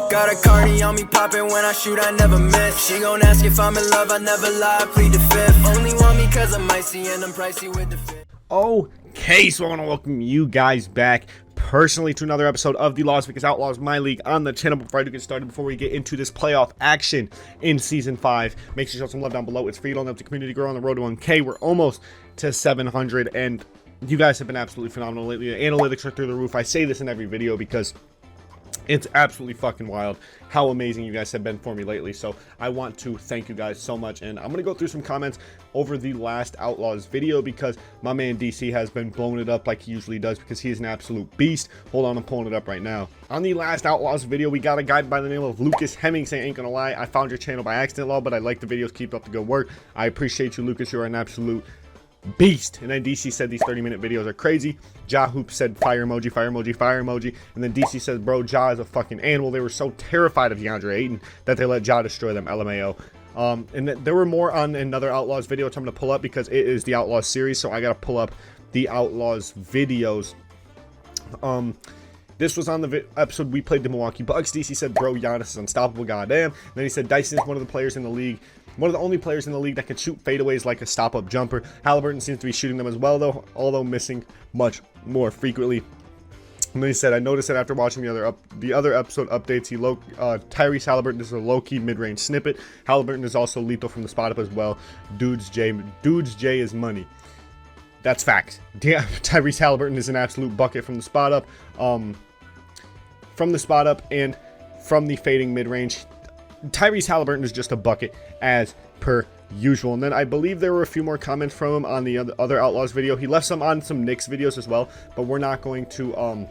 Got a Cardi on me popping when I shoot, I never miss. She gon' ask if I'm in love, I never lie, I plead the fifth. Only want me cause I'm icy and I'm pricey with the fit. Okay, so I want to welcome you guys back personally to another episode of the Las Vegas Outlaws My League on the channel. Before I do get started, before we get into this playoff action in Season 5, make sure you show some love down below. It's free to help the community grow on the road to 1K. We're almost to 700, and you guys have been absolutely phenomenal lately. The analytics are through the roof. I say this in every video because it's absolutely fucking wild how amazing you guys have been for me lately. So I want to thank you guys so much. And I'm going to go through some comments over the last Outlaws video because my man DC has been blowing it up like he usually does because he is an absolute beast. Hold on, I'm pulling it up right now. On the last Outlaws video, we got a guy by the name of Lucas Hemming saying, ain't gonna lie, I found your channel by accident, lol, but I like the videos. Keep up the good work. I appreciate you, Lucas. You're an absolute beast. And then DC said these 30-minute videos are crazy. Ja Hoop said fire emoji, fire emoji, fire emoji. And then DC says, bro, Ja is a fucking animal. They were so terrified of DeAndre Ayton that they let Ja destroy them, LMAO. And there were more on another Outlaws video, which I'm going to pull up because it is the Outlaws series. So I got to pull up the Outlaws videos. This was on the episode we played the Milwaukee Bucks. DC said, bro, Giannis is unstoppable, goddamn. And then he said, Dyson is one of the players in the league. One of the only players in the league that can shoot fadeaways like a stop-up jumper. Halliburton seems to be shooting them as well, though, although missing much more frequently. And then he said, I noticed that after watching the other episode updates, Tyrese Halliburton is a low-key mid-range snippet. Halliburton is also lethal from the spot-up as well. Dudes J is money. That's facts. Yeah, Tyrese Halliburton is an absolute bucket from the spot-up. And from the fading mid-range. Tyrese Halliburton is just a bucket as per usual. And then I believe there were a few more comments from him on the other Outlaws video. He left some on some Knicks videos as well, but we're not going to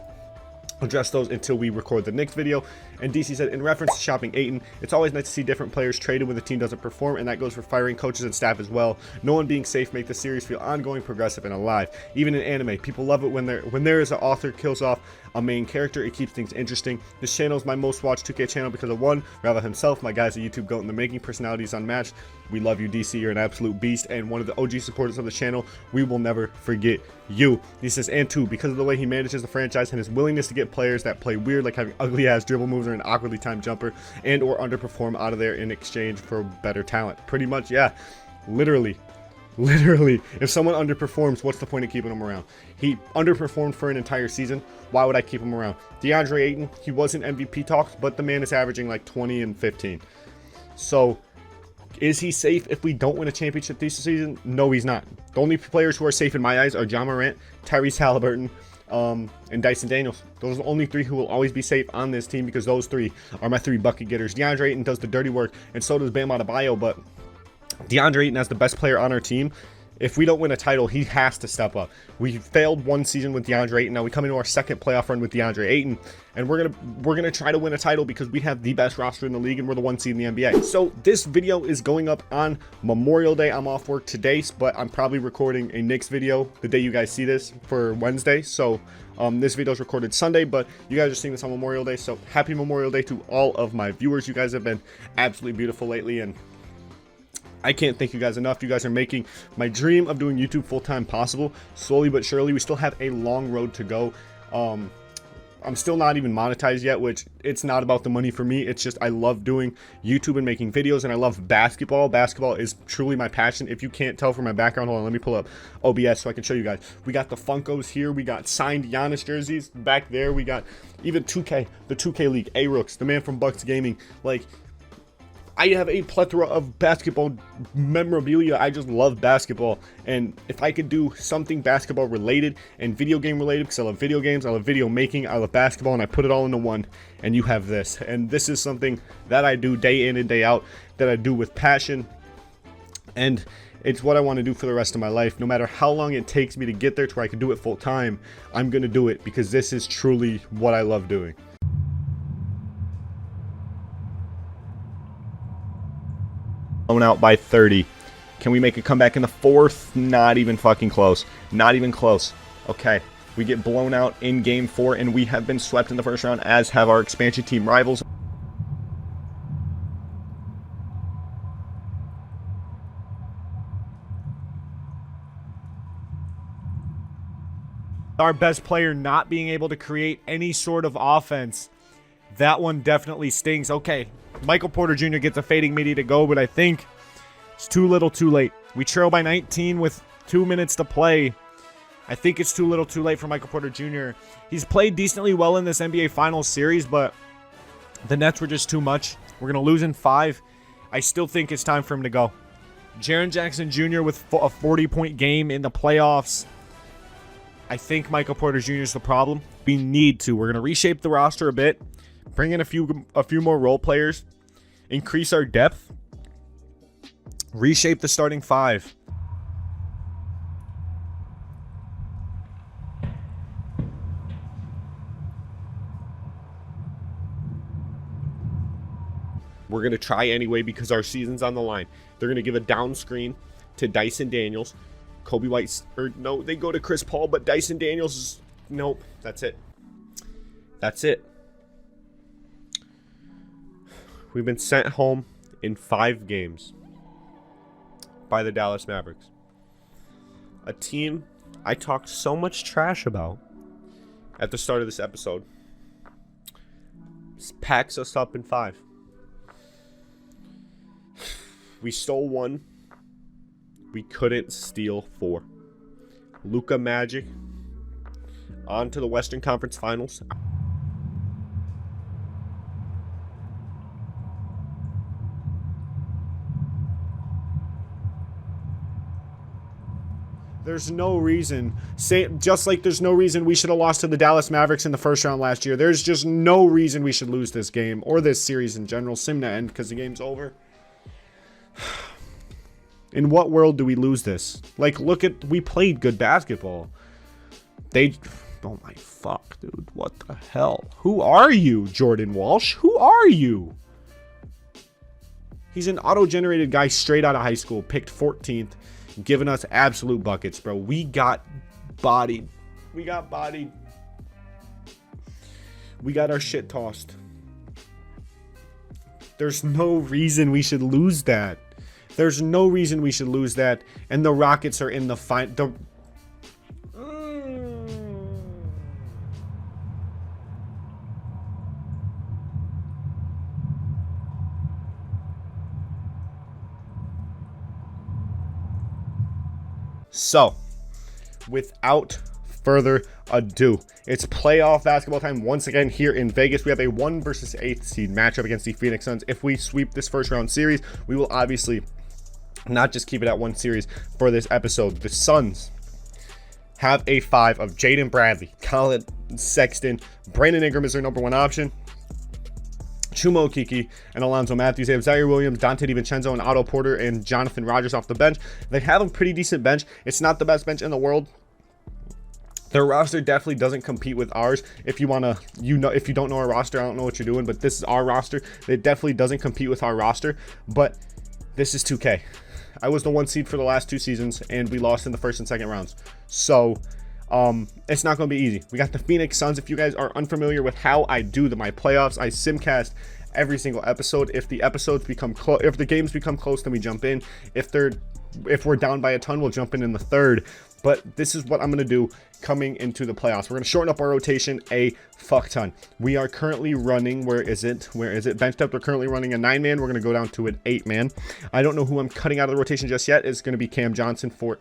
address those until we record the Knicks video. And DC said, in reference to shopping Ayton, it's always nice to see different players traded when the team doesn't perform, and that goes for firing coaches and staff as well. No one being safe make the series feel ongoing, progressive, and alive. Even in anime, people love it when there is an author kills off a main character. It keeps things interesting. This channel is my most watched 2K channel because of one, Rava himself. My guy's a YouTube goat in the making. Personalities unmatched. We love you, DC. You're an absolute beast and one of the OG supporters of the channel. We will never forget you. He says, and two, because of the way he manages the franchise and his willingness to get players that play weird, like having ugly ass dribble moves or an awkwardly timed jumper, and or underperform out of there in exchange for better talent. Pretty much, yeah. Literally, if someone underperforms, what's the point of keeping him around? He underperformed for an entire season. Why would I keep him around? DeAndre Ayton, he wasn't MVP talks, but the man is averaging like 20 and 15. So, is he safe if we don't win a championship this season? No, he's not. The only players who are safe in my eyes are Ja Morant, Tyrese Halliburton, and Dyson Daniels. Those are the only three who will always be safe on this team because those three are my three bucket getters. DeAndre Ayton does the dirty work, and so does Bam Adebayo, but DeAndre Ayton as the best player on our team, if we don't win a title, he has to step up. We failed one season with DeAndre Ayton. Now we come into our second playoff run with DeAndre Ayton, and we're gonna try to win a title because we have the best roster in the league and we're the 1 seed in the NBA. So this video is going up on Memorial Day. I'm off work today, but I'm probably recording a Knicks video the day you guys see this for Wednesday. So this video is recorded Sunday, but you guys are seeing this on Memorial Day. So happy Memorial Day to all of my viewers. You guys have been absolutely beautiful lately, and I can't thank you guys enough. You guys are making my dream of doing YouTube full-time possible. Slowly but surely. We still have a long road to go. I'm still not even monetized yet, which it's not about the money for me. It's just I love doing YouTube and making videos, and I love basketball. Basketball is truly my passion. If you can't tell from my background, hold on, let me pull up OBS so I can show you guys. We got the Funkos here. We got signed Giannis jerseys back there. We got even 2K, the 2K League, A-Rooks, the man from Bucks Gaming. Like, I have a plethora of basketball memorabilia. I just love basketball, and if I could do something basketball related and video game related, because I love video games, I love video making, I love basketball, and I put it all into one, and you have this. And this is something that I do day in and day out, that I do with passion, and it's what I want to do for the rest of my life. No matter how long it takes me to get there to where I can do it full time, I'm going to do it because this is truly what I love doing. Blown out by 30. Can we make a comeback in the fourth? Not even fucking close. Not even close. Okay. We get blown out in game 4, and we have been swept in the first round, as have our expansion team rivals. Our best player not being able to create any sort of offense That one definitely stings. Okay, Michael Porter Jr. gets a fading midi to go, but I think it's too little too late. We trail by 19 with 2 minutes to play. I think it's too little too late for Michael Porter Jr. He's played decently well in this NBA Finals series, but the Nets were just too much. We're going to lose in 5. I still think it's time for him to go. Jaren Jackson Jr. with a 40-point game in the playoffs. I think Michael Porter Jr. is the problem. We need to. We're going to reshape the roster a bit, bring in a few more role players, increase our depth, reshape the starting 5. We're going to try anyway because our season's on the line. They're going to give a down screen to Dyson Daniels. Kobe White's, or no, they go to Chris Paul, but Dyson Daniels is, nope, that's it. That's it. We've been sent home in 5 games by the Dallas Mavericks. A team I talked so much trash about at the start of this episode packs us up in 5. We stole 1. We couldn't steal 4. Luka Magic on to the Western Conference Finals. There's no reason, just like there's no reason we should have lost to the Dallas Mavericks in the first round last year. There's just no reason we should lose this game or this series in general. Sim to end because the game's over. In what world do we lose this? Like, look at, we played good basketball. Oh my fuck, dude. What the hell? Who are you, Jordan Walsh? Who are you? He's an auto-generated guy straight out of high school, picked 14th, giving us absolute buckets, bro. We got bodied. We got bodied. We got our shit tossed. There's no reason we should lose that. There's no reason we should lose that. And the Rockets are in the final. So, without further ado, it's playoff basketball time once again here in Vegas. We have a 1 versus 8th seed matchup against the Phoenix Suns. If we sweep this first round series, we will obviously not just keep it at 1 series for this episode. The Suns have a 5 of Jaden Bradley, Colin Sexton, Brandon Ingram is their number 1 option, Chuma Okeke, and Alonzo Matthews. They have Zaire Williams, Dante DiVincenzo, and Otto Porter, and Jonathan Rogers off the bench. They have a pretty decent bench. It's not the best bench in the world. Their roster definitely doesn't compete with ours. If you want to, if you don't know our roster, I don't know what you're doing, but this is our roster. It definitely doesn't compete with our roster, but this is 2K. I was the 1 seed for the last 2 seasons, and we lost in the first and second rounds. So, it's not going to be easy. We got the Phoenix Suns. If you guys are unfamiliar with how I do my playoffs, I simcast every single episode. If the episodes become close, if the games become close, then we jump in. If we're down by a ton, we'll jump in the third. But this is what I'm going to do coming into the playoffs. We're going to shorten up our rotation a fuck ton. We are currently running, where is it? Bench depth, we're currently running a 9-man. We're going to go down to an 8-man. I don't know who I'm cutting out of the rotation just yet. It's going to be Cam Johnson for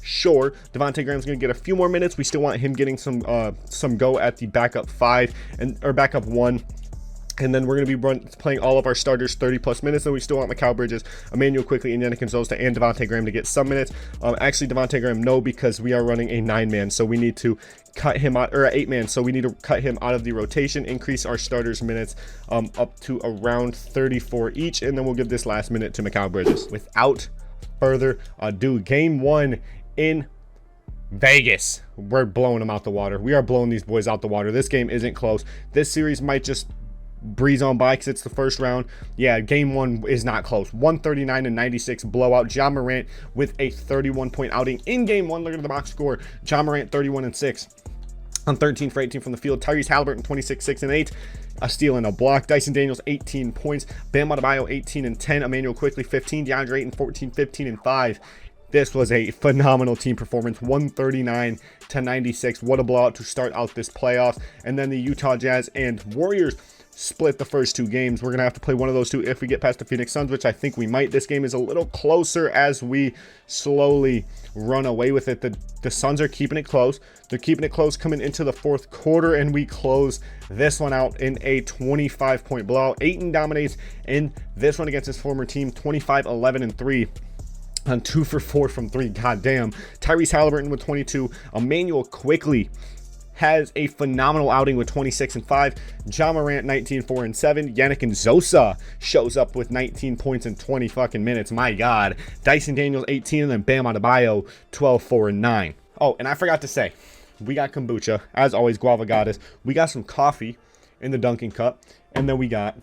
sure. Devontae Graham's going to get a few more minutes. We still want him getting some go at the backup 5 or backup 1. And then we're going to be playing all of our starters 30-plus minutes. Then we still want Mikal Bridges, Emmanuel Quickley, and Yannick Nzosta, and Devontae Graham to get some minutes. Actually, Devontae Graham, no, because we are running a 9-man. So we need to cut him out, or an 8-man. So we need to cut him out of the rotation, increase our starters' minutes up to around 34 each. And then we'll give this last minute to Mikal Bridges. Without further ado, game 1 in Vegas. We're blowing them out the water. We are blowing these boys out the water. This game isn't close. This series might just breeze on by because it's the first round. Yeah, game 1 is not close. 139-96 blowout. Ja Morant with a 31-point outing in game 1. Look at the box score. Ja Morant 31-6 on 13 for 18 from the field. Tyrese Halliburton 26, 6 and 8. A steal and a block. Dyson Daniels 18 points. Bam Adebayo 18 and 10. Emmanuel Quickley 15. DeAndre Ayton 14, 15 and 5. This was a phenomenal team performance, 139-96. What a blowout to start out this playoffs. And then the Utah Jazz and Warriors split the first 2 games. We're going to have to play one of those 2 if we get past the Phoenix Suns, which I think we might. This game is a little closer as we slowly run away with it. The Suns are keeping it close. They're keeping it close coming into the 4th quarter, and we close this one out in a 25-point blowout. Ayton dominates in this one against his former team, 25, 11, and 3. On 2 for 4 from 3. God damn. Tyrese Halliburton with 22. Emmanuel quickly has a phenomenal outing with 26 and 5. Ja Morant 19, 4 and 7. Yannick Nzosa shows up with 19 points in 20 fucking minutes. My God. Dyson Daniels 18, and then Bam Adebayo 12, 4 and 9. Oh, and I forgot to say, we got kombucha, as always, Guava Goddess. We got some coffee in the Dunkin' cup, and then we got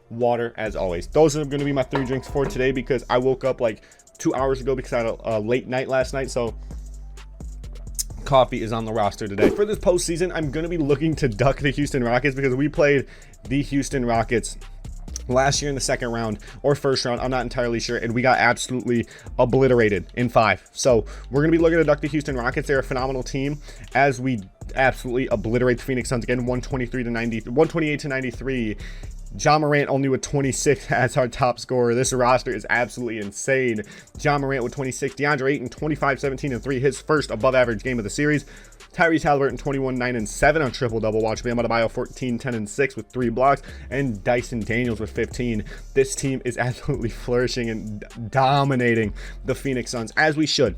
water, as always. Those are going to be my 3 drinks for today because I woke up like 2 hours ago because I had a late night last night, so coffee is on the roster today. For this postseason, I'm going to be looking to duck the Houston Rockets because we played the Houston Rockets last year in the 2nd round or 1st round. I'm not entirely sure, and we got absolutely obliterated in 5. So we're going to be looking to duck the Houston Rockets. They're a phenomenal team as we absolutely obliterate the Phoenix Suns again, 128 to 93. Ja Morant only with 26 as our top scorer. This roster is absolutely insane. Ja Morant with 26. DeAndre Ayton 25, 17, and 3. His first above-average game of the series. Tyrese Halliburton 21, 9, and 7 on triple-double. Watch Bam Adebayo 14, 10, and 6 with 3 blocks. And Dyson Daniels with 15. This team is absolutely flourishing and dominating the Phoenix Suns, as we should.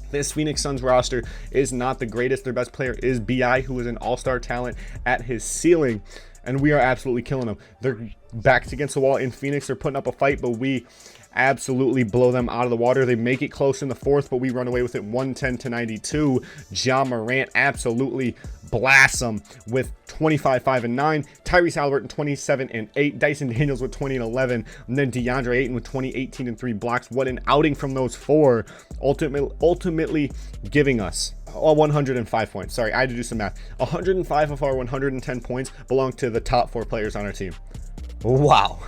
This Phoenix Suns roster is not the greatest. Their best player is B.I., who is an all-star talent at his ceiling. And we are absolutely killing them. They're backs against the wall in Phoenix. They're putting up a fight, but we absolutely blow them out of the water. They make it close in the 4th, but we run away with it 110 to 92. Ja Morant absolutely blasts them with 25, 5, and 9. Tyrese Halliburton 27 and 8. Dyson Daniels with 20 and 11. And then DeAndre Ayton with 20, 18, and 3 blocks. What an outing from those 4. Ultimately giving us 105 points. Sorry, I had to do some math. 105 of our 110 points belong to the top 4 players on our team. Wow.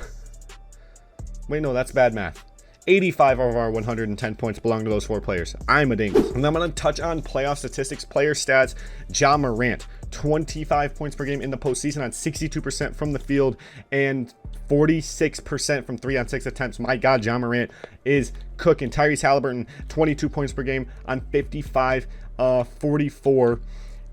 Wait, no, that's bad math. 85 of our 110 points belong to those 4 players. I'm a dingus. And I'm going to touch on playoff statistics, player stats. Ja Morant, 25 points per game in the postseason on 62% from the field and 46% from 3 on 6 attempts. My God, Ja Morant is cooking. Tyrese Halliburton, 22 points per game on 55, 44,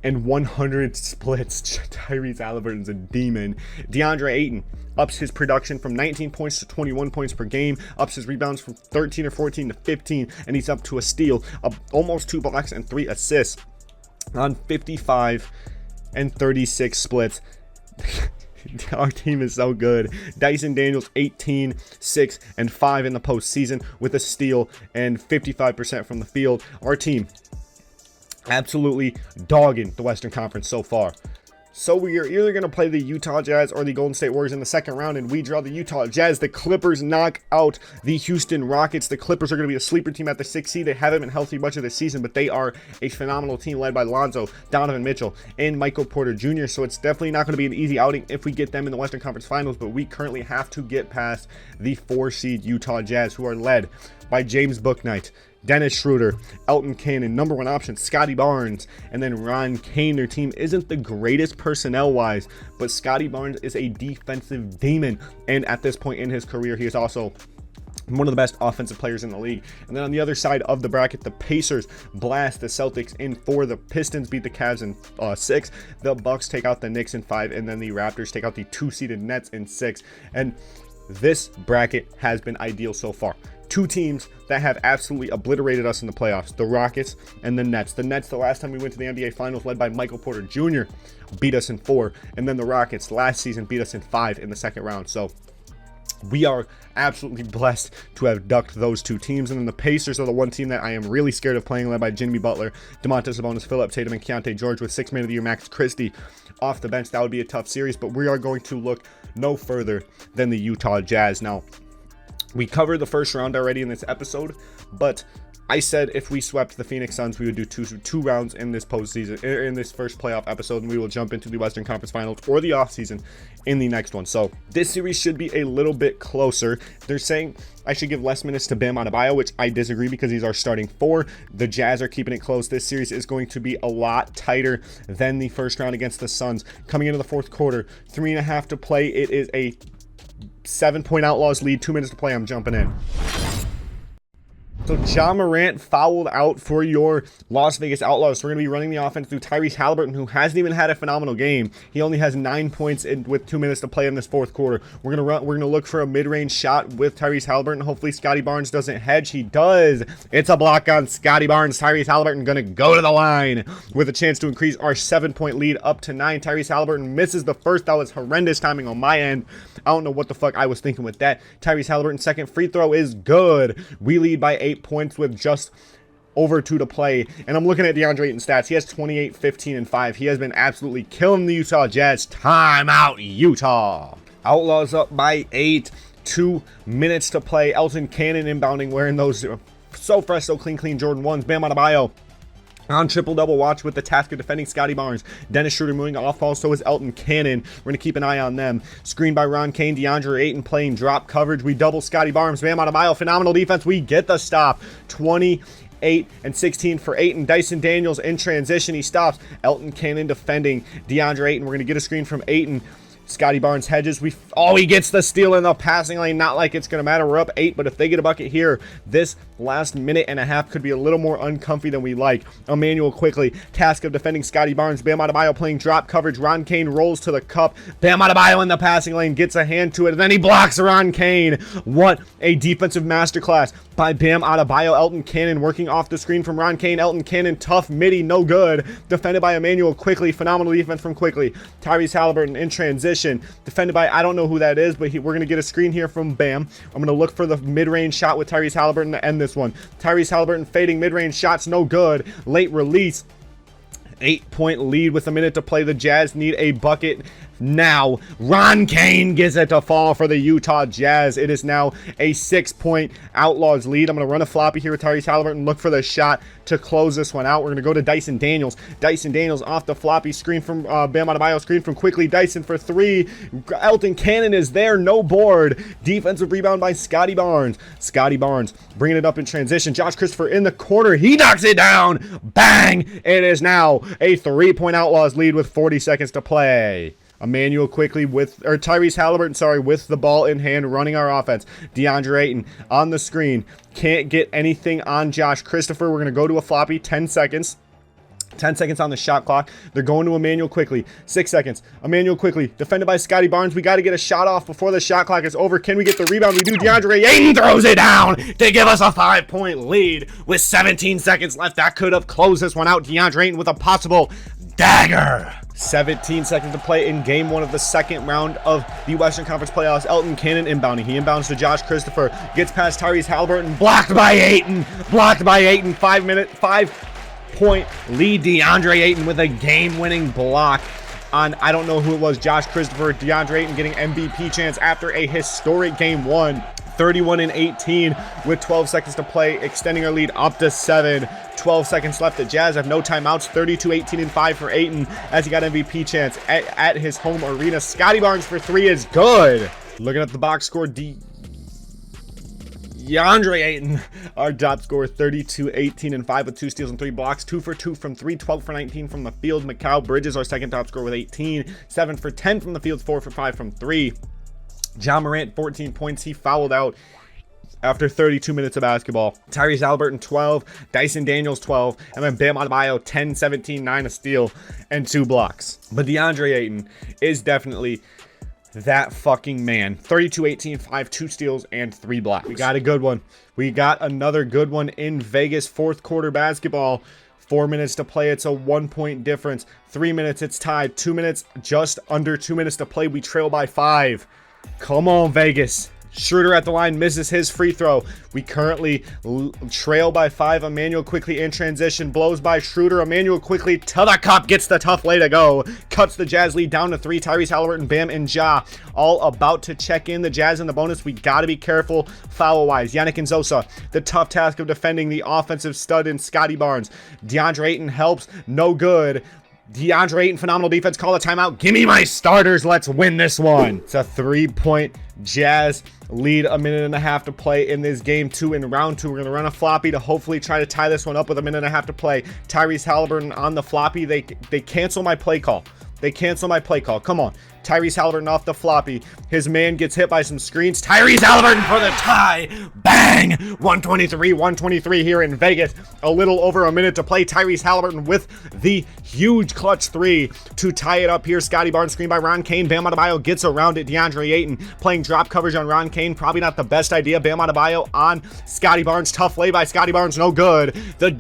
and 100 splits. Tyrese Halliburton's a demon. DeAndre Ayton ups his production from 19 points to 21 points per game, ups his rebounds from 13 or 14 to 15, and he's up to a steal, almost 2 blocks and 3 assists on 55 and 36 splits. Our team is so good. Dyson Daniels 18, 6, and 5 in the postseason with a steal and 55% from the field. Our team absolutely dogging the Western Conference so far. So we are either going to play the Utah Jazz or the Golden State Warriors in the 2nd round, and we draw the Utah Jazz. The Clippers knock out the Houston Rockets. The Clippers are going to be a sleeper team at the 6th seed. They haven't been healthy much of the season, but they are a phenomenal team led by Lonzo, Donovan Mitchell, and Michael Porter Jr. So it's definitely not going to be an easy outing if we get them in the Western Conference Finals, but we currently have to get past the 4-seed Utah Jazz, who are led by James Bouknight, Dennis Schroeder, Elton Cannon, number 1 option, Scotty Barnes, and then Ron Kane. Their team isn't the greatest personnel-wise, but Scotty Barnes is a defensive demon, and at this point in his career, he is also one of the best offensive players in the league. And then on the other side of the bracket, the Pacers blast the Celtics in 4. The Pistons beat the Cavs in 6. The Bucks take out the Knicks in 5, and then the Raptors take out the 2-seeded Nets in 6. And this bracket has been ideal so far. 2 teams that have absolutely obliterated us in the playoffs, the Rockets and the Nets. The Nets, the last time we went to the NBA Finals, led by Michael Porter Jr., beat us in 4, and then the Rockets last season beat us in 5 in the 2nd round. So we are absolutely blessed to have ducked those 2 teams. And then the Pacers are the one team that I am really scared of playing, led by Jimmy Butler, DeMontis Sabonis, Phillip Tatum, and Keontae George, with 6th man of the year Max Christie off the bench. That would be a tough series, but we are going to look no further than the Utah Jazz. Now, we covered the 1st round already in this episode, but I said if we swept the Phoenix Suns, we would do two rounds in this postseason, in this first playoff episode, and we will jump into the Western Conference Finals or the offseason in the next one. So this series should be a little bit closer. They're saying I should give less minutes to Bam Adebayo, which I disagree because he's our starting 4. The Jazz are keeping it close. This series is going to be a lot tighter than the first round against the Suns. Coming into the fourth quarter, 3.5 to play. It is a 7-point Outlaws lead, 2 minutes to play. I'm jumping in. So Ja Morant fouled out for your Las Vegas Outlaws. We're going to be running the offense through Tyrese Halliburton, who hasn't even had a phenomenal game. He only has 9 points with 2 minutes to play in this fourth quarter. We're going to look for a mid-range shot with Tyrese Halliburton. Hopefully Scotty Barnes doesn't hedge. He does. It's a block on Scotty Barnes. Tyrese Halliburton going to go to the line with a chance to increase our 7-point lead up to 9. Tyrese Halliburton misses the first. That was horrendous timing on my end. I don't know what the fuck I was thinking with that. Tyrese Halliburton's second free throw is good. We lead by 8 points with just over 2 to play. And I'm looking at DeAndre Ayton's stats. He has 28, 15, and 5. He has been absolutely killing the Utah Jazz. Timeout, Utah. Outlaws up by 8. 2 minutes to play. Elton Cannon inbounding, wearing those so fresh, so clean Jordan 1s. Bam Adebayo on triple-double watch with the task of defending Scotty Barnes. Dennis Schroeder moving off ball, so is Elton Cannon. We're going to keep an eye on them. Screen by Ron Kane, DeAndre Ayton playing drop coverage. We double Scotty Barnes. Bam Adebayo, phenomenal defense. We get the stop. 28 and 16 for Ayton. Dyson Daniels in transition. He stops. Elton Cannon defending DeAndre Ayton. We're going to get a screen from Ayton. Scotty Barnes hedges. He gets the steal in the passing lane. Not like it's going to matter. We're up 8, but if they get a bucket here, this last minute and a half could be a little more uncomfy than we like. Emmanuel quickly. Task of defending Scotty Barnes. Bam Adebayo playing drop coverage. Ron Kane rolls to the cup. Bam Adebayo in the passing lane. Gets a hand to it, and then he blocks Ron Kane. What a defensive masterclass by Bam Adebayo. Elton Cannon working off the screen from Ron Kane. Elton Cannon, tough midi, no good. Defended by Emmanuel quickly. Phenomenal defense from quickly. Tyrese Halliburton in transition. Defended by, I don't know who that is, but we're going to get a screen here from Bam. I'm going to look for the mid-range shot with Tyrese Halliburton to end this one. Tyrese Halliburton fading mid-range shots, no good. Late release. 8-point lead with a minute to play. The Jazz need a bucket now. Ron Kane gets it to fall for the Utah Jazz. It is now a 6-point Outlaws lead. I'm going to run a floppy here with Tyrese Halliburton. Look for the shot to close this one out. We're going to go to Dyson Daniels. Dyson Daniels off the floppy. Screen from Bam Adebayo. Screen from quickly. Dyson for 3. Elton Cannon is there. No board. Defensive rebound by Scotty Barnes. Scotty Barnes bringing it up in transition. Josh Christopher in the corner. He knocks it down. Bang! It is now a 3-point Outlaws lead with 40 seconds to play. Emmanuel quickly Tyrese Halliburton, with the ball in hand, running our offense. DeAndre Ayton on the screen. Can't get anything on Josh Christopher. We're going to go to a floppy. 10 seconds. 10 seconds on the shot clock. They're going to Emmanuel quickly. 6 seconds. Emmanuel quickly. Defended by Scotty Barnes. We got to get a shot off before the shot clock is over. Can we get the rebound? We do. DeAndre Ayton throws it down to give us a 5-point lead with 17 seconds left. That could have closed this one out. DeAndre Ayton with a possible dagger. 17 seconds to play in game 1 of the second round of the Western Conference Playoffs. Elton Cannon inbounding. He inbounds to Josh Christopher. Gets past Tyrese Halliburton. Blocked by Ayton. 5-point lead. DeAndre Ayton with a game-winning block on, I don't know who it was, Josh Christopher. DeAndre Ayton getting MVP chance after a historic game 1. 31 and 18 with 12 seconds to play, extending our lead up to 7. 12 seconds left. The Jazz have no timeouts. 32, 18, and 5 for Ayton as he got MVP chance at his home arena. Scotty Barnes for 3 is good. Looking at the box score, DeAndre Ayton, our top scorer, 32, 18, and 5 with 2 steals and 3 blocks. 2 for 2 from 3, 12 for 19 from the field. Mikal Bridges, our second top scorer with 18, 7 for 10 from the field, 4 for 5 from 3. Ja Morant, 14 points. He fouled out after 32 minutes of basketball. Tyrese Halliburton, 12. Dyson Daniels, 12. And then Bam Adebayo, 10, 17, 9, a steal, and 2 blocks. But DeAndre Ayton is definitely that fucking man. 32, 18, 5, 2 steals, and 3 blocks. We got a good one. We got another good one in Vegas. Fourth quarter basketball. 4 minutes to play. It's a 1-point difference. 3 minutes, it's tied. 2 minutes, just under 2 minutes to play. We trail by 5. Come on, Vegas. Schroeder at the line misses his free throw. We currently trail by 5. Emmanuel quickly in transition, blows by Schroeder. Emmanuel quickly to the cup, gets the tough lay to go. Cuts the Jazz lead down to 3. Tyrese Halliburton, Bam, and Ja all about to check in. The Jazz in the bonus. We got to be careful foul-wise. Yannick Nzosa, the tough task of defending the offensive stud in Scotty Barnes. DeAndre Ayton helps, no good. DeAndre Ayton, phenomenal defense. Call a timeout. Give me my starters. Let's win this one. It's a 3-point Jazz lead, 1.5 to play in this game 2 in round 2. We're going to run a floppy to hopefully try to tie this one up with 1.5 to play. Tyrese Halliburton on the floppy. They cancel my play call. Come on. Tyrese Halliburton off the floppy. His man gets hit by some screens. Tyrese Halliburton for the tie. Bang! 123 here in Vegas. A little over a minute to play. Tyrese Halliburton with the huge clutch 3 to tie it up here. Scotty Barnes screen by Ron Kane. Bam Adebayo gets around it. DeAndre Ayton playing drop coverage on Ron Kane. Probably not the best idea. Bam Adebayo on Scotty Barnes. Tough lay by Scotty Barnes. No good. The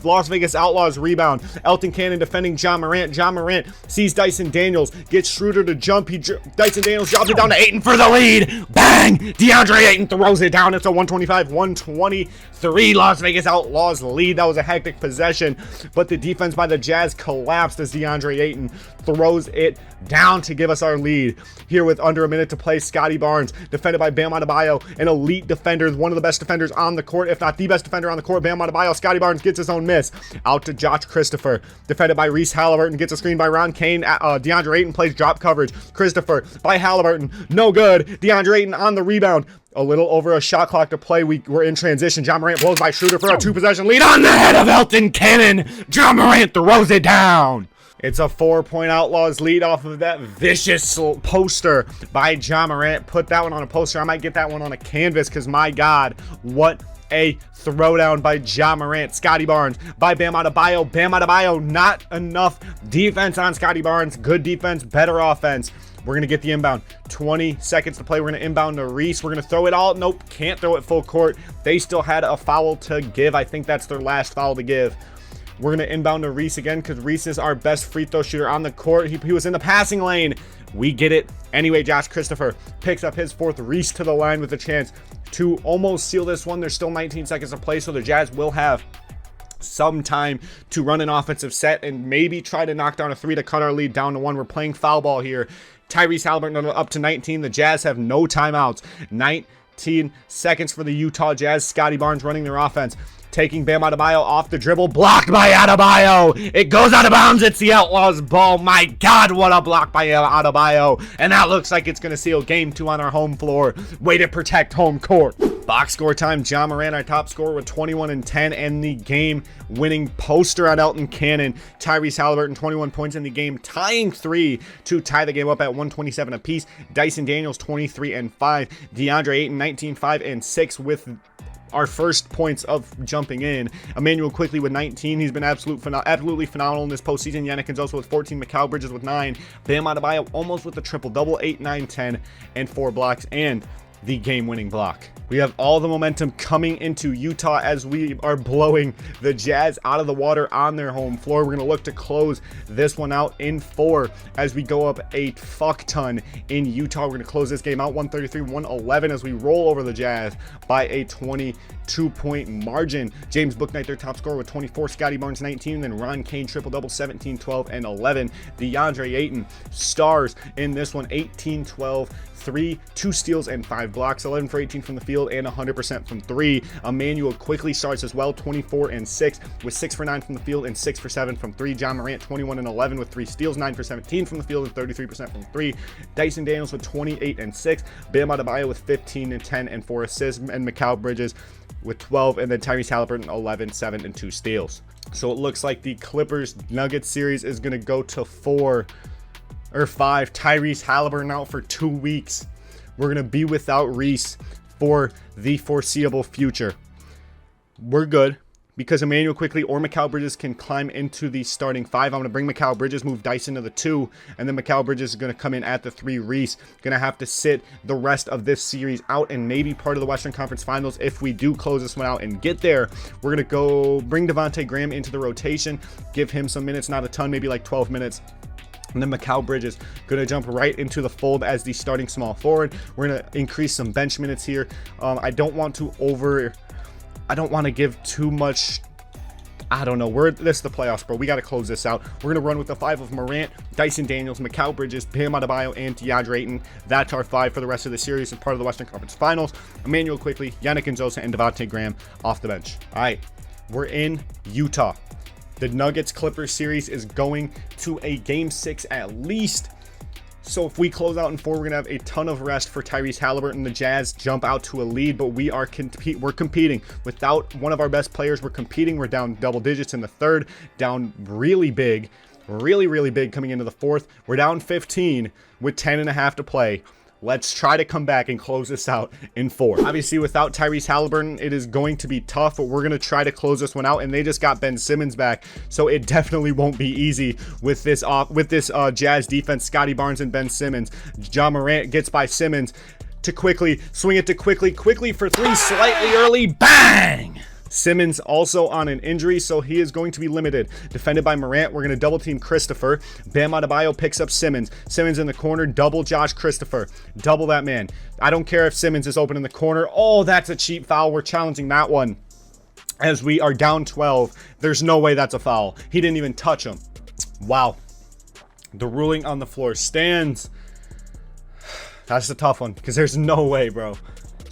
Las Vegas Outlaws rebound. Elton Cannon defending John Morant. John Morant sees Dyson Daniels. Gets Schroeder to jump. Dyson Daniels drops it down to Ayton for the lead. Bang! DeAndre Ayton throws it down. It's a 125-123 Las Vegas Outlaws lead. That was a hectic possession, but the defense by the Jazz collapsed as DeAndre Ayton throws it down to give us our lead. Here with under a minute to play, Scotty Barnes defended by Bam Adebayo, an elite defender, one of the best defenders on the court, if not the best defender on the court. Bam Adebayo, Scotty Barnes gets his own miss. Out to Josh Christopher, defended by Reese Halliburton, gets a screen by Ron Kane. DeAndre Ayton plays drop coverage. Christopher by Halliburton, no good. DeAndre Ayton on the rebound. A little over a shot clock to play. We're in transition. John Morant blows by Schroeder for a 2-possession lead on the head of Elton Cannon. John Morant throws it down. It's a 4-point Outlaws lead off of that vicious poster by John Morant. Put that one on a poster. I might get that one on a canvas because, my God, what a throwdown by John Morant. Scotty Barnes by Bam Adebayo. Bam Adebayo, not enough defense on Scotty Barnes. Good defense, better offense. We're going to get the inbound. 20 seconds to play. We're going to inbound to Reese. We're going to throw it all. Nope, can't throw it full court. They still had a foul to give. I think that's their last foul to give. We're going to inbound to Reese again because Reese is our best free throw shooter on the court. He was in the passing lane. We get it. Anyway, Josh Christopher picks up his 4th. Reese to the line with a chance to almost seal this one. There's still 19 seconds to play, so the Jazz will have some time to run an offensive set and maybe try to knock down a 3 to cut our lead down to 1. We're playing foul ball here. Tyrese Halliburton up to 19. The Jazz have no timeouts. 19 seconds for the Utah Jazz. Scotty Barnes running their offense. Taking Bam Adebayo off the dribble. Blocked by Adebayo. It goes out of bounds. It's the Outlaws ball. My God, what a block by Adebayo. And that looks like it's going to seal game 2 on our home floor. Way to protect home court. Box score time. John Morant, our top scorer, with 21 and 10, and the game-winning poster on Elton Cannon. Tyrese Halliburton, 21 points in the game, tying 3 to tie the game up at 127 apiece. Dyson Daniels, 23 and 5. DeAndre Ayton, 19, 5 and 6 with our first points of jumping in. Emmanuel quickly with 19. He's been absolutely phenomenal in this postseason. Yannick Nzosa with 14. Mikal Bridges with 9. Bam Adebayo almost with a triple-double, 8, 9, 10, and 4 blocks, and the game-winning block. We have all the momentum coming into Utah as we are blowing the Jazz out of the water on their home floor. We're going to look to close this one out in 4 as we go up a fuck ton in Utah. We're going to close this game out 133-111 as we roll over the Jazz by a 22-point margin. James Bouknight, their top scorer, with 24. Scotty Barnes, 19. Then Ron Kane, triple-double, 17, 12, and 11. DeAndre Ayton, stars in this one, 18, 12, 3, 2 steals, and 5 blocks. 11 for 18 from the field and 100% from 3. Emmanuel quickly starts as well, 24 and 6 with 6 for 9 from the field and 6 for 7 from 3. John Morant, 21 and 11 with 3 steals, 9 for 17 from the field and 33% from 3. Dyson Daniels with 28 and 6. Bam Adebayo with 15 and 10 and 4 assists, and Mikal Bridges with 12, and then Tyrese Halliburton 11, 7, and 2 steals. So it looks like the Clippers Nuggets series is going to go to 4 or 5. Tyrese Halliburton out for 2 weeks. We're going to be without Reese for the foreseeable future. We're good because Emmanuel quickly or Mikal Bridges can climb into the starting 5. I'm going to bring Mikal Bridges, move Dyson to the 2, and then Mikal Bridges is going to come in at the 3. Reese going to have to sit the rest of this series out and maybe part of the Western Conference Finals if we do close this one out and get there. We're going to go bring Devontae Graham into the rotation, give him some minutes, not a ton, maybe like 12 minutes. And then Mikal Bridges going to jump right into the fold as the starting small forward. We're going to increase some bench minutes here. I don't want to give too much. I don't know. This is the playoffs, bro. We got to close this out. We're going to run with the 5 of Morant, Dyson Daniels, Mikal Bridges, Bam Adebayo, and DeAndre Ayton. That's our 5 for the rest of the series and part of the Western Conference Finals. Emmanuel Quickley, Yannick Nzosa, and Devontae Graham off the bench. All right, we're in Utah. The Nuggets-Clippers series is going to a Game 6 at least. So if we close out in 4, we're going to have a ton of rest for Tyrese Halliburton. The Jazz jump out to a lead, but we're competing. Without one of our best players, we're competing. We're down double digits in the 3rd, down really big, really big coming into the 4th. We're down 15 with 10.5 to play. Let's try to come back and close this out in 4. Obviously, without Tyrese Halliburton, it is going to be tough, but we're going to try to close this one out. And they just got Ben Simmons back, so it definitely won't be easy with this Jazz defense. Scotty Barnes and Ben Simmons. Ja Morant gets by Simmons to Quickley, swing it to Quickley for 3, slightly early, bang! Simmons also on an injury, so he is going to be limited. Defended by Morant. We're going to double team Christopher. Bam Adebayo picks up Simmons. Simmons in the corner. Double Josh Christopher. Double that man. I don't care if Simmons is open in the corner. Oh, that's a cheap foul. We're challenging that one as we are down 12. There's no way that's a foul. He didn't even touch him. Wow. The ruling on the floor stands. That's a tough one because there's no way, bro.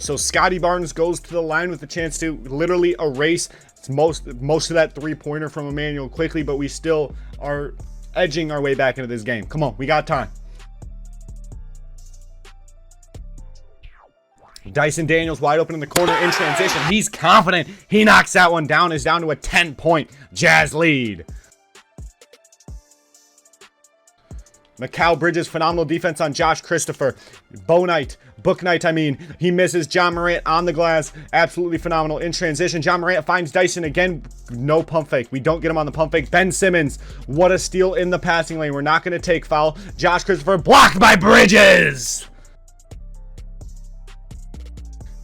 So Scotty Barnes goes to the line with a chance to literally erase most of that 3-pointer from Emmanuel Quickley, but we still are edging our way back into this game. Come on, we got time. Dyson Daniels wide open in the corner in transition. He's confident. He knocks that one down. Is down to a 10-point Jazz lead. Mikal Bridges, phenomenal defense on Josh Christopher. Book Knight, I mean. He misses. Ja Morant on the glass. Absolutely phenomenal in transition. Ja Morant finds Dyson again. No pump fake. We don't get him on the pump fake. Ben Simmons, what a steal in the passing lane. We're not going to take foul. Josh Christopher blocked by Bridges.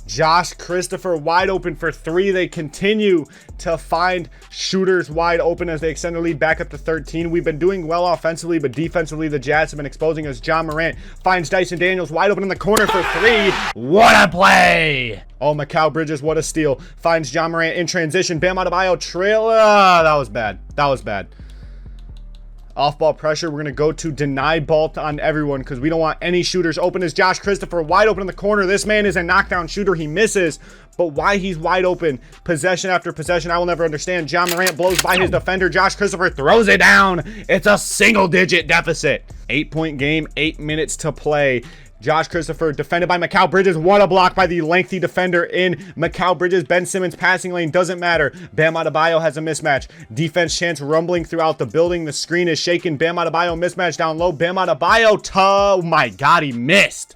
Josh Christopher wide open for 3. They continue to find shooters wide open as they extend the lead back up to 13. We've been doing well offensively, but defensively, the Jazz have been exposing us. Ja Morant finds Dyson Daniels wide open in the corner for 3. What a play! Oh, Mikal Bridges, what a steal. Finds Ja Morant in transition. Bam Adebayo trail. That was bad. That was bad. Off-ball pressure. We're going to go to deny ball on everyone because we don't want any shooters open. As Josh Christopher wide open in the corner. This man is a knockdown shooter. He misses, but why he's wide open possession after possession, I will never understand. Ja Morant blows by his defender. Josh Christopher throws it down. It's a single-digit deficit. 8-point game, 8 minutes to play. Josh Christopher defended by Mikal Bridges. What a block by the lengthy defender in Mikal Bridges. Ben Simmons passing lane doesn't matter. Bam Adebayo has a mismatch. Defense chance rumbling throughout the building. The screen is shaking. Bam Adebayo mismatch down low. Bam Adebayo. Oh my God, he missed.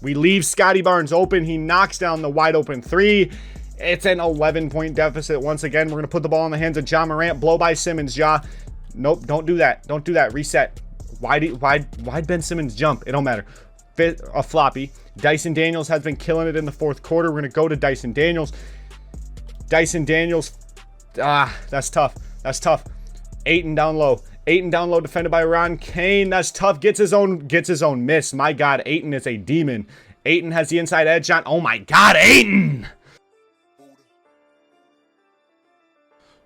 We leave Scotty Barnes open. He knocks down the wide open 3. It's an 11-point deficit. Once again, we're going to put the ball in the hands of Ja Morant. Blow by Simmons. Ja. Nope, don't do that. Don't do that. Reset. Why'd Ben Simmons jump? It don't matter. A floppy. Dyson Daniels has been killing it in the 4th quarter. We're going to go to Dyson Daniels. Dyson Daniels. That's tough. That's tough. Ayton down low. Ayton down low, defended by Ron Kane. That's tough. Gets his own miss. My God, Ayton is a demon. Ayton has the inside edge on. Oh my God, Ayton!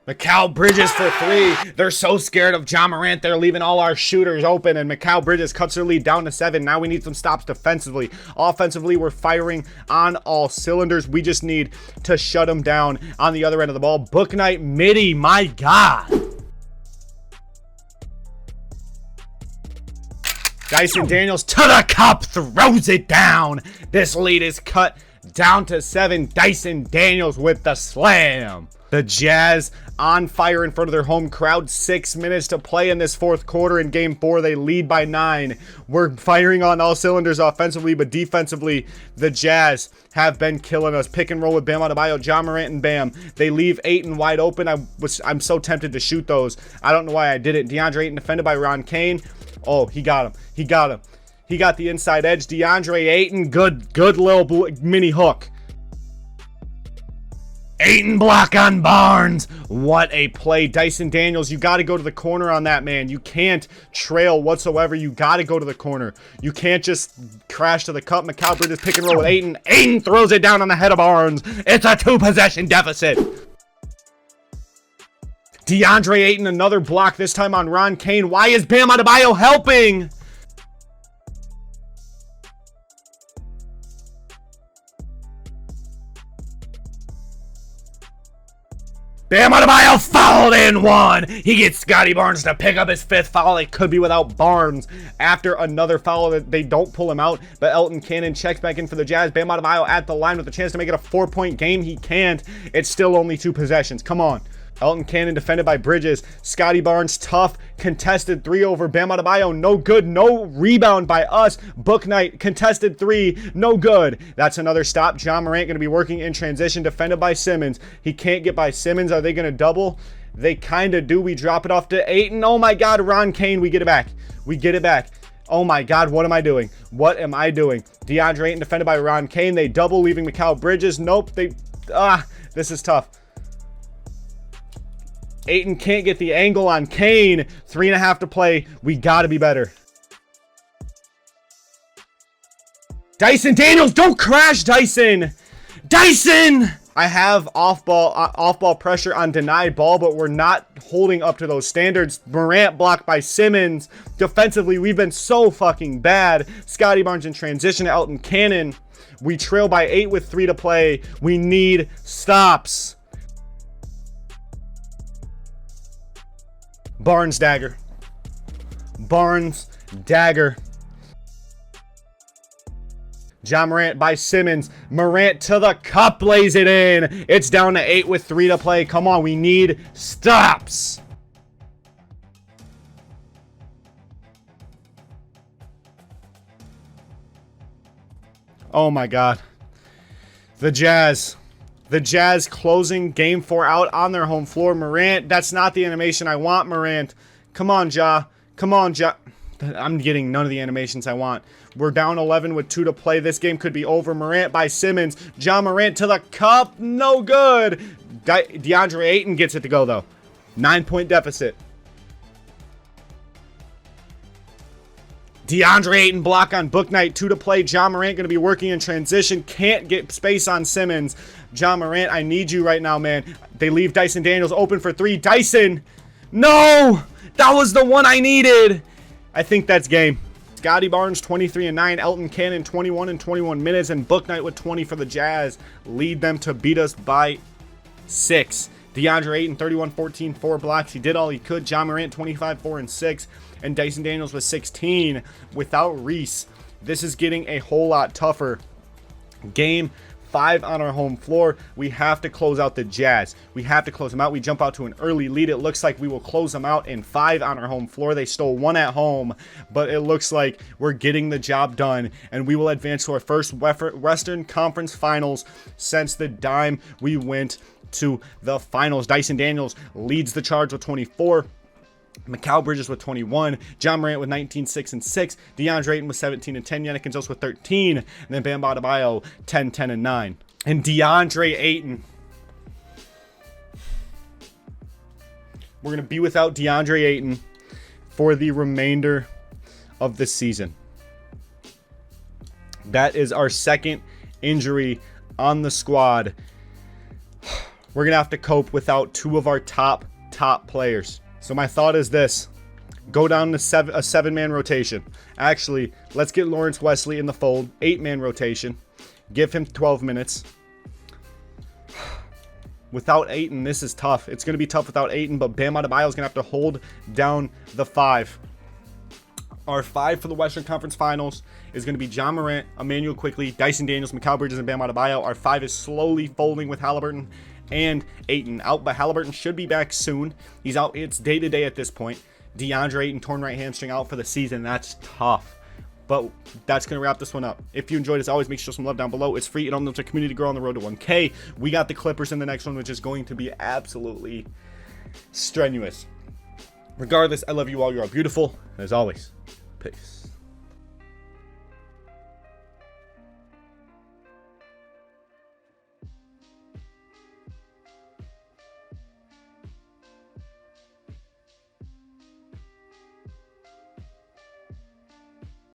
Mikal Bridges for 3. They're so scared of Ja Morant. They're leaving all our shooters open, and Mikal Bridges cuts their lead down to 7. Now we need some stops defensively. Offensively, we're firing on all cylinders. We just need to shut them down on the other end of the ball. Book Knight midi, my God. Dyson Daniels to the cup, throws it down. This lead is cut down to 7. Dyson Daniels with the slam. The Jazz on fire in front of their home crowd. 6 minutes to play in this 4th quarter. In game 4, they lead by 9. We're firing on all cylinders offensively, but defensively, the Jazz have been killing us. Pick and roll with Bam Adebayo, Ja Morant, and Bam. They leave Ayton wide open. I'm so tempted to shoot those. I don't know why I didn't. DeAndre Ayton defended by Ron Kane. Oh, he got him. He got him. He got the inside edge. DeAndre Ayton, good little mini hook. Ayton block on Barnes. What a play. Dyson Daniels, you got to go to the corner on that, man. You can't trail whatsoever. You got to go to the corner. You can't just crash to the cup. McAllister is pick and roll with Ayton. Ayton throws it down on the head of Barnes. It's a 2-possession deficit. DeAndre Ayton, another block, this time on Ron Kane. Why is Bam Adebayo helping? Bam Adebayo fouled and one. He gets Scotty Barnes to pick up his 5th foul. It could be without Barnes after another foul that they don't pull him out. But Elton Cannon checks back in for the Jazz. Bam Adebayo at the line with a chance to make it a 4-point game. He can't. It's still only 2 possessions. Come on. Elton Cannon defended by Bridges. Scotty Barnes, tough, contested 3 over Bam Adebayo. No good. No rebound by us. Book Knight, contested 3. No good. That's another stop. Ja Morant going to be working in transition, defended by Simmons. He can't get by Simmons. Are they going to double? They kind of do. We drop it off to Ayton. Oh my God, Ron Kane. We get it back. We get it back. Oh my God, what am I doing? What am I doing? DeAndre Ayton defended by Ron Kane. They double, leaving Mikal Bridges. Nope. This is tough. Ayton can't get the angle on Kane. 3.5 to play. We got to be better. Dyson Daniels, don't crash, Dyson. Dyson! I have off-ball pressure on denied ball, but we're not holding up to those standards. Morant blocked by Simmons. Defensively, we've been so fucking bad. Scotty Barnes in transition to Elton Cannon. We trail by 8 with 3 to play. We need stops. Barnes dagger. Barnes dagger. Ja Morant by Simmons. Morant to the cup, lays it in. It's down to 8 with 3 to play. Come on, we need stops. Oh my God. The Jazz. The Jazz closing game 4 out on their home floor. Morant, that's not the animation I want, Morant. Come on, Ja. Come on, Ja. I'm getting none of the animations I want. We're down 11 with 2 to play. This game could be over. Morant by Simmons. Ja Morant to the cup. No good. DeAndre Ayton gets it to go, though. 9-point deficit. DeAndre Ayton block on Book Knight. 2 to play. Ja Morant going to be working in transition. Can't get space on Simmons. Ja Morant, I need you right now, man. They leave Dyson Daniels open for 3. Dyson! No! That was the one I needed! I think that's game. Scotty Barnes, 23 and 9. Elton Cannon, 21 and 21 minutes. And Book Knight with 20 for the Jazz. Lead them to beat us by 6. DeAndre Ayton, 31-14, 4 blocks. He did all he could. Ja Morant, 25, 4 and 6. And Dyson Daniels with 16 without Reese. This is getting a whole lot tougher. Game 5 on our home floor. We have to close out the Jazz. We have to close them out. We jump out to an early lead. It looks like we will close them out in 5 on our home floor. They stole 1 at home, but it looks like we're getting the job done, and we will advance to our first Western Conference Finals since the time we went to the finals. Dyson Daniels leads the charge with 24. Mikal Bridges with 21, Ja Morant with 19, 6 and 6, DeAndre Ayton with 17 and 10, Yannick Gonzalez with 13, and then Bam Adebayo 10, 10 and 9. And DeAndre Ayton, we're going to be without DeAndre Ayton for the remainder of the season. That is our second injury on the squad. We're going to have to cope without 2 of our top players. So my thought is this: go down to a 7-man rotation. Actually, let's get Lawrence Wesley in the fold. 8-man rotation. Give him 12 minutes. Without Ayton, this is tough. It's going to be tough without Ayton, but Bam Adebayo is going to have to hold down the 5. Our 5 for the Western Conference Finals is going to be Ja Morant, Emmanuel Quickley, Dyson Daniels, Mikal Bridges, and Bam Adebayo. Our 5 is slowly folding with Halliburton and Ayton out, but Halliburton should be back soon. He's out. It's day-to-day at this point. DeAndre Ayton, torn right hamstring, out for the season. That's tough. But that's going to wrap this one up. If you enjoyed, as always, make sure to show some love down below. It's free. It helps the community grow on the road to 1K. We got the Clippers in the next one, which is going to be absolutely strenuous. Regardless, I love you all. You are beautiful. And as always, peace.